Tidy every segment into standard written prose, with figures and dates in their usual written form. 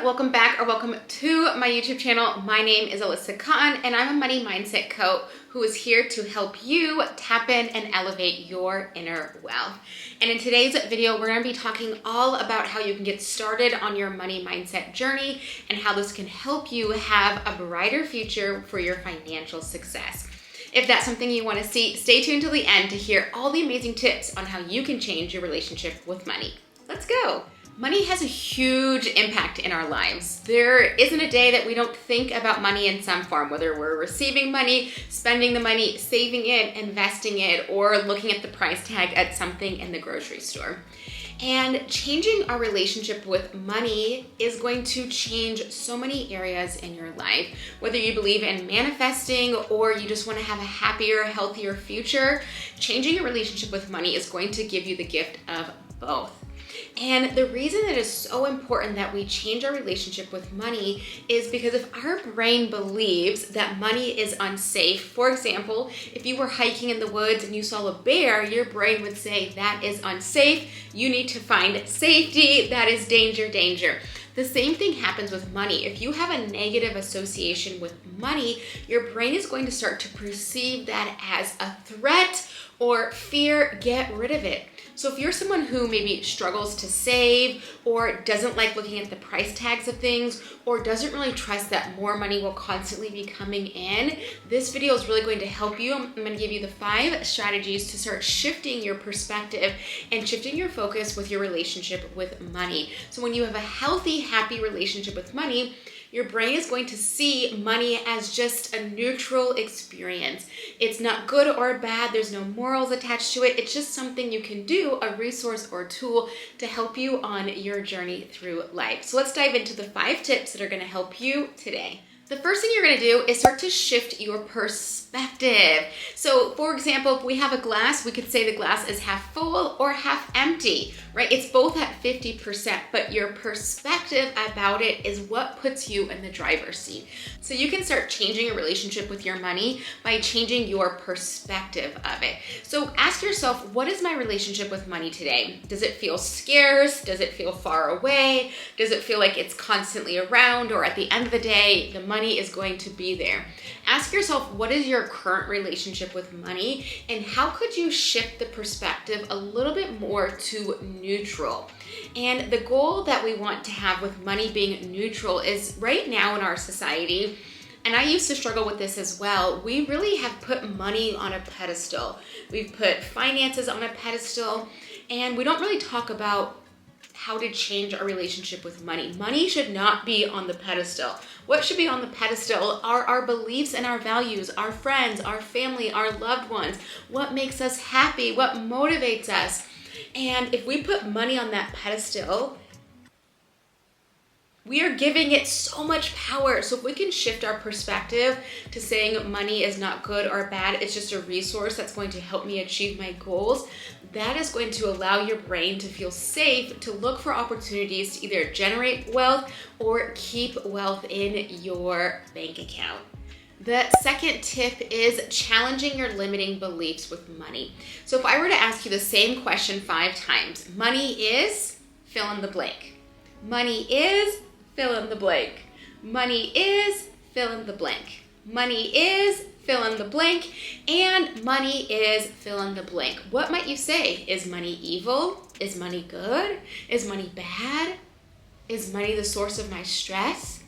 welcome back or welcome to my YouTube channel. My name is Alyssa Cotten and I'm a money mindset coach who is here to help you tap in and elevate your inner wealth. And in today's video, we're going to be talking all about how you can get started on your money mindset journey and how this can help you have a brighter future for your financial success. If that's something you want to see, stay tuned till the end to hear all the amazing tips on how you can change your relationship with money. Let's go. Money has a huge impact in our lives. There isn't a day that we don't think about money in some form, whether we're receiving money, spending the money, saving it, investing it, or looking at the price tag at something in the grocery store. And changing our relationship with money is going to change so many areas in your life. Whether you believe in manifesting or you just want to have a happier, healthier future, changing your relationship with money is going to give you the gift of both. And the reason that it's so important that we change our relationship with money is because if our brain believes that money is unsafe, for example, if you were hiking in the woods and you saw a bear, your brain would say that is unsafe, you need to find safety, that is danger, danger. The same thing happens with money. If you have a negative association with money, your brain is going to start to perceive that as a threat or fear. Get rid of it. So if you're someone who maybe struggles to save or doesn't like looking at the price tags of things or doesn't really trust that more money will constantly be coming in, this video is really going to help you. I'm going to give you the 5 strategies to start shifting your perspective and shifting your focus with your relationship with money. So when you have a healthy, happy relationship with money, your brain is going to see money as just a neutral experience. It's not good or bad. There's no morals attached to it. It's just something you can do, a resource or tool to help you on your journey through life. So let's dive into the 5 tips that are going to help you today. The first thing you're going to do is start to shift your perspective. So for example, if we have a glass, we could say the glass is half full or half empty, right? It's both at 50%, but your perspective about it is what puts you in the driver's seat. So you can start changing your relationship with your money by changing your perspective of it. So ask yourself, what is my relationship with money today? Does it feel scarce? Does it feel far away? Does it feel like it's constantly around, or at the end of the day, the money is going to be there? Ask yourself, what is your current relationship with money and how could you shift the perspective a little bit more to neutral? And the goal that we want to have with money being neutral is right now in our society, and I used to struggle with this as well, we really have put money on a pedestal. We've put finances on a pedestal, and we don't really talk about how to change our relationship with money. Money should not be on the pedestal. What should be on the pedestal are our beliefs and our values, our friends, our family, our loved ones, what makes us happy, what motivates us. And if we put money on that pedestal, we are giving it so much power. So if we can shift our perspective to saying money is not good or bad, it's just a resource that's going to help me achieve my goals, that is going to allow your brain to feel safe to look for opportunities to either generate wealth or keep wealth in your bank account. The second tip is challenging your limiting beliefs with money. So if I were to ask you the same question 5 times, money is fill in the blank. Money is fill in the blank. Money is fill in the blank. Money is fill in the blank. And money is fill in the blank. What might you say? Is money evil? Is money good? Is money bad? Is money the source of my stress?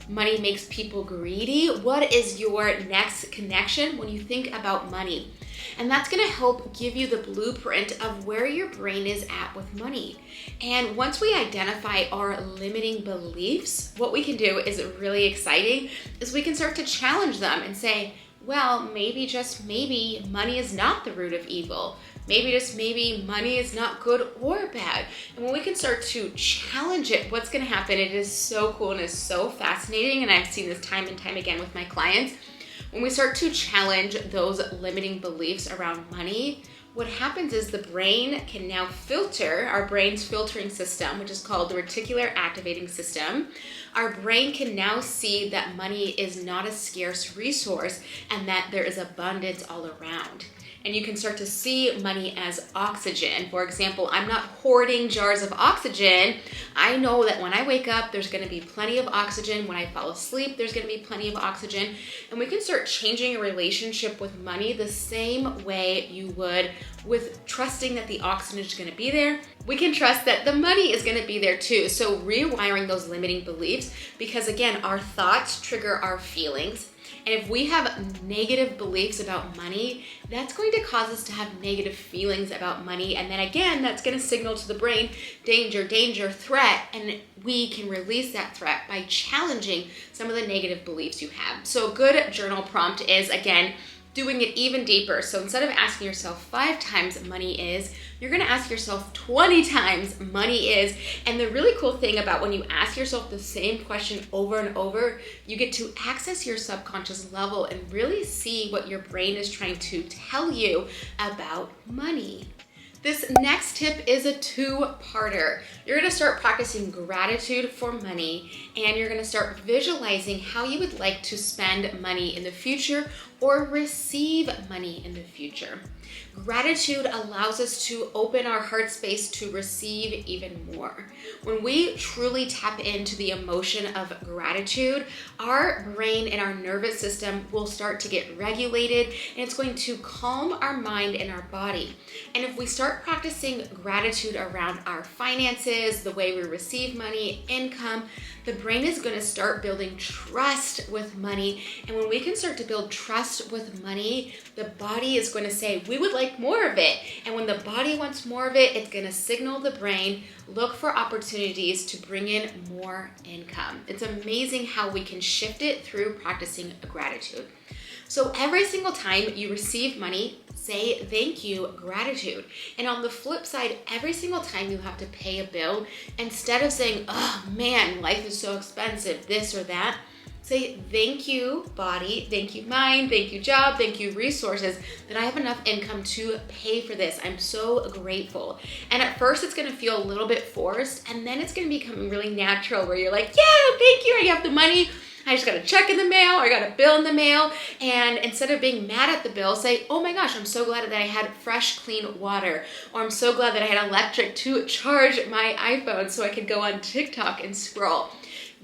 Money makes people greedy. What is your next connection when you think about money? And that's going to help give you the blueprint of where your brain is at with money. And once we identify our limiting beliefs, what we can do is really exciting, is we can start to challenge them and say, well, maybe just maybe money is not the root of evil. Maybe just maybe money is not good or bad. And when we can start to challenge it, what's going to happen? It is so cool and is so fascinating. And I've seen this time and time again with my clients. When we start to challenge those limiting beliefs around money, what happens is the brain can now filter, our brain's filtering system, which is called the reticular activating system. Our brain can now see that money is not a scarce resource and that there is abundance all around. and you can start to see money as oxygen. For example, I'm not hoarding jars of oxygen. I know that when I wake up, there's gonna be plenty of oxygen. When I fall asleep, there's gonna be plenty of oxygen. And we can start changing your relationship with money the same way you would with trusting that the oxygen is gonna be there. We can trust that the money is gonna be there too. So rewiring those limiting beliefs, because again, our thoughts trigger our feelings. And if we have negative beliefs about money, that's going to cause us to have negative feelings about money. And then again, that's going to signal to the brain, danger, danger, threat. And we can release that threat by challenging some of the negative beliefs you have. So a good journal prompt is, again, doing it even deeper. So instead of asking yourself 5 times money is, you're gonna ask yourself 20 times money is. And the really cool thing about when you ask yourself the same question over and over, you get to access your subconscious level and really see what your brain is trying to tell you about money. This next tip is a 2-parter. You're gonna start practicing gratitude for money, and you're gonna start visualizing how you would like to spend money in the future or receive money in the future. Gratitude allows us to open our heart space to receive even more. When we truly tap into the emotion of gratitude, our brain and our nervous system will start to get regulated, and it's going to calm our mind and our body. And if we start practicing gratitude around our finances, the way we receive money, income, the brain is going to start building trust with money. And when we can start to build trust with money, the body is going to say, we would like more of it. And when the body wants more of it, it's going to signal the brain, look for opportunities to bring in more income. It's amazing how we can shift it through practicing gratitude. So every single time you receive money, say thank you, gratitude. And on the flip side, every single time you have to pay a bill, instead of saying, oh man, life is so expensive, this or that, say thank you, body, thank you, mind, thank you, job, thank you, resources, that I have enough income to pay for this. I'm so grateful. And at first it's gonna feel a little bit forced, and then it's gonna become really natural where you're like, yeah, thank you, I have the money. I just got a check in the mail, or I got a bill in the mail, and instead of being mad at the bill, say, oh my gosh, I'm so glad that I had fresh, clean water, or I'm so glad that I had electric to charge my iPhone so I could go on TikTok and scroll.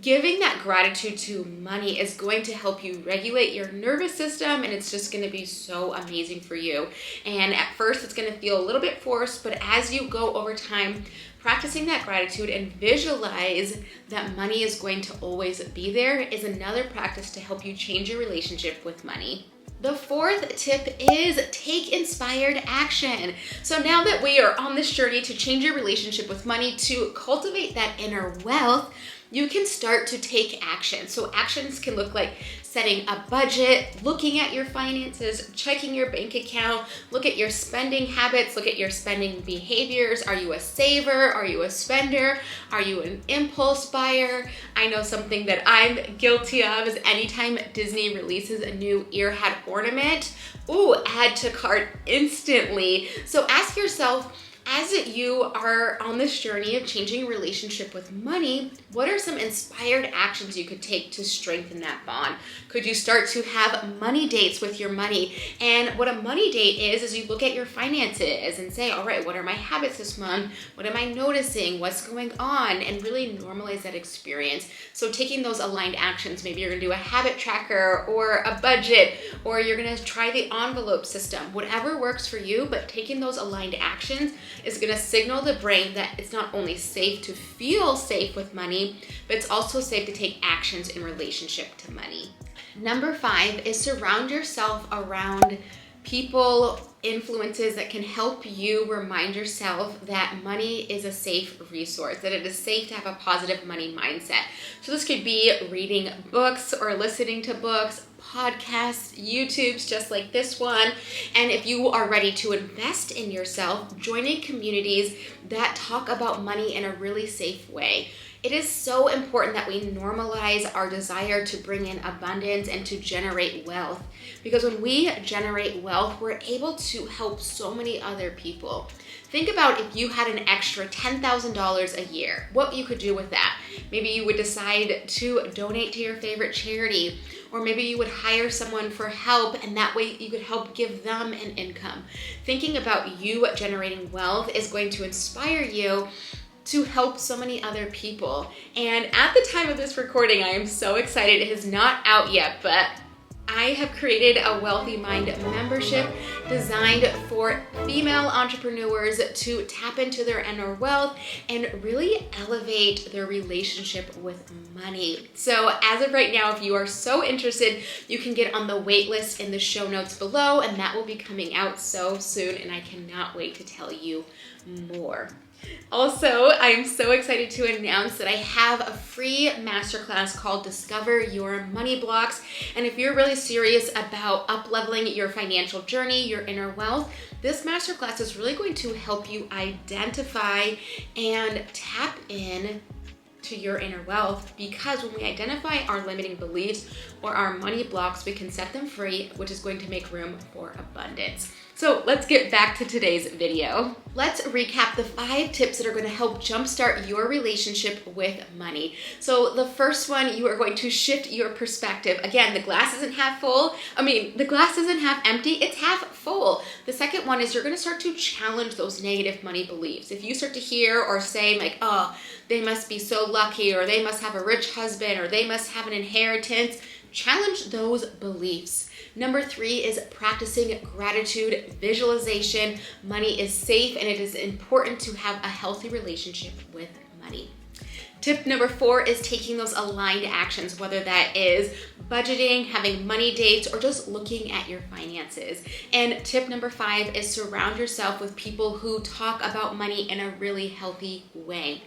Giving that gratitude to money is going to help you regulate your nervous system, and it's just going to be so amazing for you. And at first, it's going to feel a little bit forced, but as you go over time, practicing that gratitude and visualize that money is going to always be there is another practice to help you change your relationship with money. The 4th tip is take inspired action. So now that we are on this journey to change your relationship with money, to cultivate that inner wealth, you can start to take action. So actions can look like setting a budget, looking at your finances, checking your bank account, look at your spending habits, look at your spending behaviors. Are you a saver? Are you a spender? Are you an impulse buyer? I know something that I'm guilty of is anytime Disney releases a new ear hat ornament, add to cart instantly. So ask yourself, as you are on this journey of changing your relationship with money, what are some inspired actions you could take to strengthen that bond? Could you start to have money dates with your money? And what a money date is you look at your finances and say, all right, what are my habits this month? What am I noticing? What's going on? And really normalize that experience. So taking those aligned actions, maybe you're gonna do a habit tracker or a budget, or you're gonna try the envelope system, whatever works for you, but taking those aligned actions is going to signal the brain that it's not only safe to feel safe with money, but it's also safe to take actions in relationship to money. Number 5 is surround yourself around people, influences that can help you remind yourself that money is a safe resource, that it is safe to have a positive money mindset. So this could be reading books or listening to books, podcasts, YouTubes just like this one. And if you are ready to invest in yourself, joining communities that talk about money in a really safe way. It is so important that we normalize our desire to bring in abundance and to generate wealth. Because when we generate wealth, we're able to help so many other people. Think about if you had an extra $10,000 a year, what you could do with that. Maybe you would decide to donate to your favorite charity, or maybe you would hire someone for help and that way you could help give them an income. Thinking about you generating wealth is going to inspire you to help so many other people. And at the time of this recording, I am so excited. It is not out yet, but I have created a Wealthy Mind membership designed for female entrepreneurs to tap into their inner wealth and really elevate their relationship with money. So as of right now, if you are so interested, you can get on the wait list in the show notes below, and that will be coming out so soon, and I cannot wait to tell you more. Also, I am so excited to announce that I have a free masterclass called Discover Your Money Blocks. And if you're really serious about up-leveling your financial journey, your inner wealth, this masterclass is really going to help you identify and tap in to your inner wealth, because when we identify our limiting beliefs or our money blocks, we can set them free, which is going to make room for abundance. So let's get back to today's video. Let's recap the 5 tips that are going to help jumpstart your relationship with money. So the first one, you are going to shift your perspective. Again, the glass isn't half full. The glass isn't half empty, it's half full. The second one is you're going to start to challenge those negative money beliefs. If you start to hear or say like, oh, they must be so lucky, or they must have a rich husband, or they must have an inheritance, challenge those beliefs. Number 3 is practicing gratitude visualization. Money is safe and it is important to have a healthy relationship with money. Tip number 4 is taking those aligned actions, whether that is budgeting, having money dates, or just looking at your finances. And tip number 5 is surround yourself with people who talk about money in a really healthy way.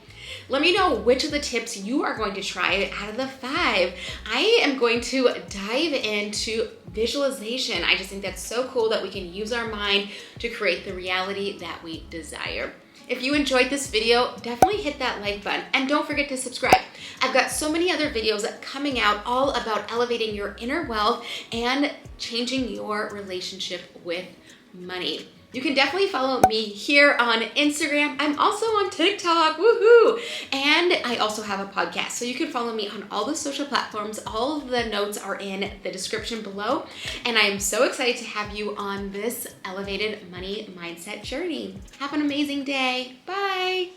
Let me know which of the tips you are going to try out of the 5. I am going to dive into visualization. I just think that's so cool that we can use our mind to create the reality that we desire. If you enjoyed this video, definitely hit that like button and don't forget to subscribe. I've got so many other videos coming out all about elevating your inner wealth and changing your relationship with money. You can definitely follow me here on Instagram. I'm also on TikTok, woohoo! And I also have a podcast, so you can follow me on all the social platforms. All of the notes are in the description below. And I am so excited to have you on this elevated money mindset journey. Have an amazing day. Bye.